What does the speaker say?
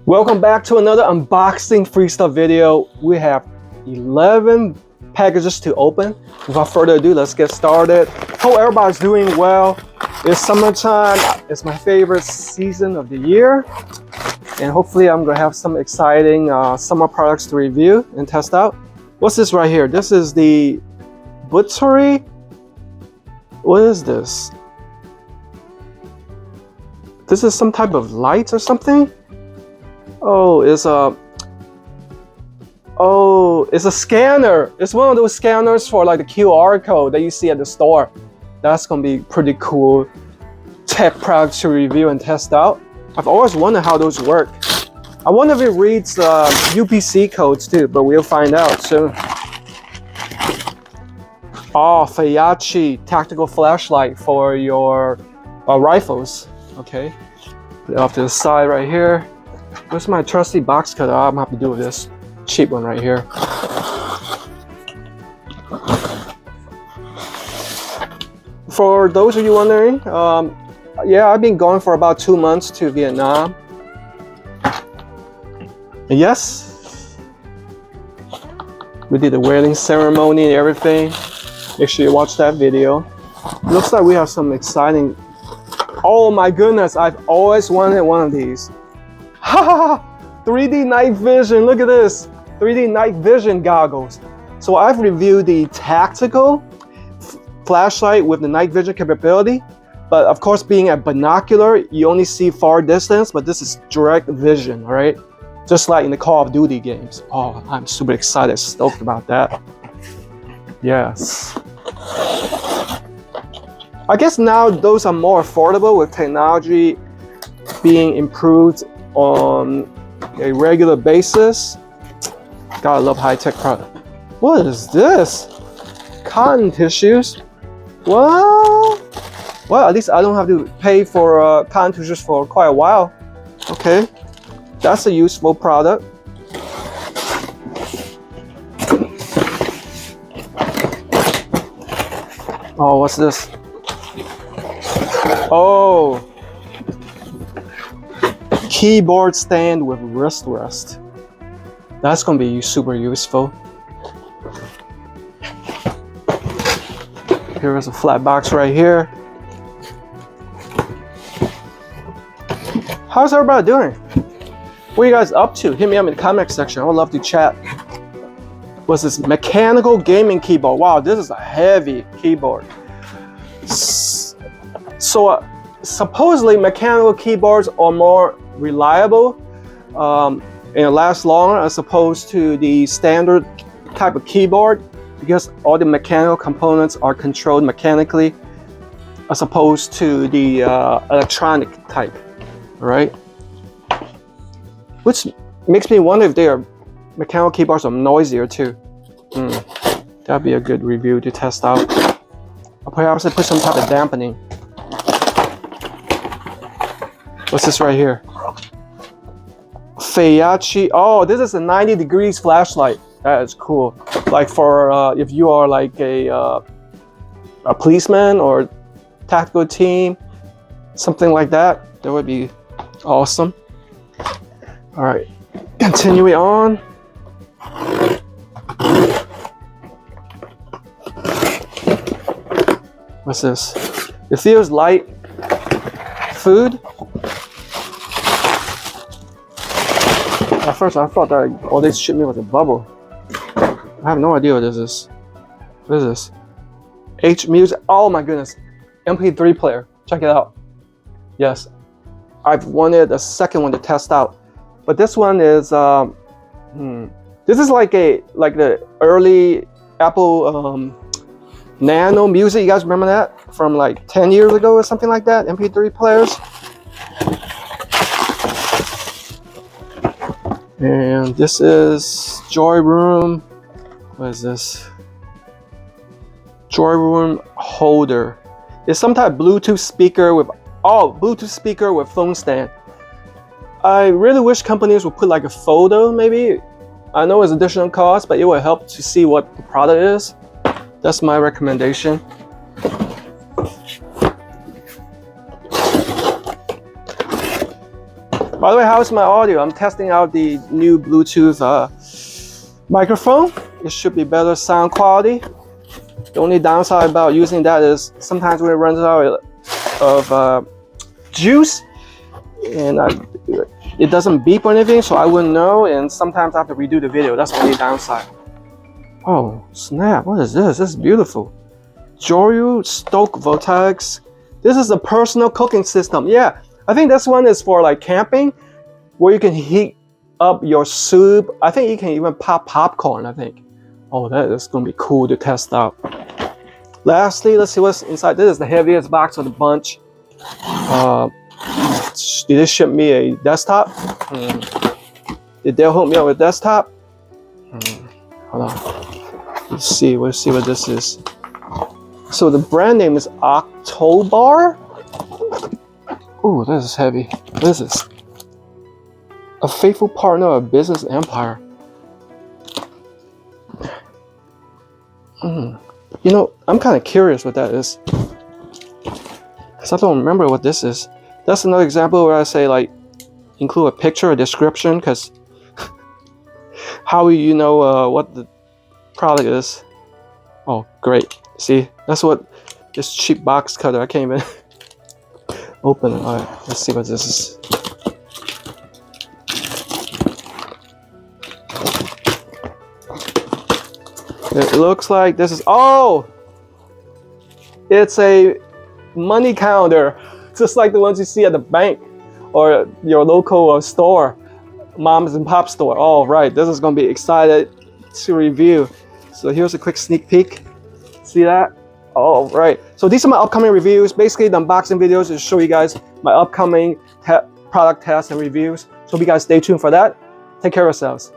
Welcome back to another unboxing free stuff video. We have 11 packages to open. Without further ado, let's get started. Hope everybody's doing well. It's summertime. It's my favorite season of the year. And hopefully I'm gonna have some exciting summer products to review and test out. What's this right here? This is the Buttery. What is this? This is some type of light or something? Oh, it's a scanner. It's one of those scanners for like the QR code that you see at the store. That's gonna be pretty cool tech product to review and test out. I've always wondered how those work. I wonder if it reads UPC codes too, but we'll find out soon. Oh, Feyachi tactical flashlight for your rifles. Okay, put it off to the side right here. Where's my trusty box cutter? I'm gonna have to do with this cheap one right here. For those of you wondering, yeah, I've been going for about 2 months to Vietnam. And yes, we did the wedding ceremony and everything. Make sure you watch that video. Looks like we have some exciting. Oh my goodness, I've always wanted one of these. 3D night vision, look at this. 3D night vision goggles. So I've reviewed the tactical flashlight with the night vision capability, but of course being a binocular, you only see far distance, but this is direct vision, all right? Just like in the Call of Duty games. Oh, I'm super excited, stoked about that. Yes. I guess now those are more affordable with technology being improved on a regular basis. Gotta love high-tech product. What is this? Cotton tissues? What? Well, at least I don't have to pay for cotton tissues for quite a while. Okay, that's a useful product. Oh, what's this? Oh, keyboard stand with wrist rest. That's gonna be super useful. Here is a flat box right here. How's everybody doing? What are you guys up to? Hit me up in the comment section. I would love to chat. What's this? Mechanical gaming keyboard. Wow, this is a heavy keyboard. So supposedly mechanical keyboards are more reliable and last longer as opposed to the standard type of keyboard, because all the mechanical components are controlled mechanically as opposed to the electronic type, right? Which makes me wonder if their mechanical keyboards are noisier too. That'd be a good review to test out. I'll perhaps put some type of dampening. What's this right here? Feyachi. Oh, this is a 90 degrees flashlight. That is cool. Like for if you are like a policeman or tactical team, something like that. That would be awesome. All right, continuing on. What's this? It feels light. Food. At first I thought that all this shipment was a bubble. I have no idea what this is. What is this? H Music. Oh my goodness. MP3 player. Check it out. Yes. I've wanted a second one to test out. But this one is this is like the early Apple Nano Music. You guys remember that? From like 10 years ago or something like that? MP3 players. And this is Joy Room. What is this? Joy Room holder. It's some type of Bluetooth speaker with Bluetooth speaker with phone stand. I really wish companies would put like a photo maybe. I know it's additional cost, but it will help to see what the product is. That's my recommendation. By the way, how's my audio? I'm testing out the new Bluetooth microphone. It should be better sound quality. The only downside about using that is sometimes when it runs out of juice and it doesn't beep or anything, so I wouldn't know, and sometimes I have to redo the video. That's the only downside. Oh snap, what is this? This is beautiful. Jorio Stoke Voltaics. This is a personal cooking system. Yeah, I think this one is for like camping, where you can heat up your soup. I think you can even pop popcorn, I think. Oh, that is gonna be cool to test out. Lastly, let's see what's inside. This is the heaviest box of the bunch. Did they ship me a desktop? Did they hook me up with desktop? Hold on. Let's see what this is. So the brand name is Octobar. Ooh, this is heavy. This is a faithful partner of business empire. You know, I'm kind of curious what that is, because I don't remember what this is. That's another example where I say like include a picture or description, because how will you know what the product is? Oh, great. See, that's what this cheap box cutter, I can't even open it. All right, let's see what this is. It looks like this is, oh, it's a money counter, just like the ones you see at the bank or your local store, moms and pop store. All right, this is gonna be excited to review. So here's a quick sneak peek. See that? All right. So these are my upcoming reviews. Basically, the unboxing videos is to show you guys my upcoming product tests and reviews. So hope you guys stay tuned for that. Take care of yourselves.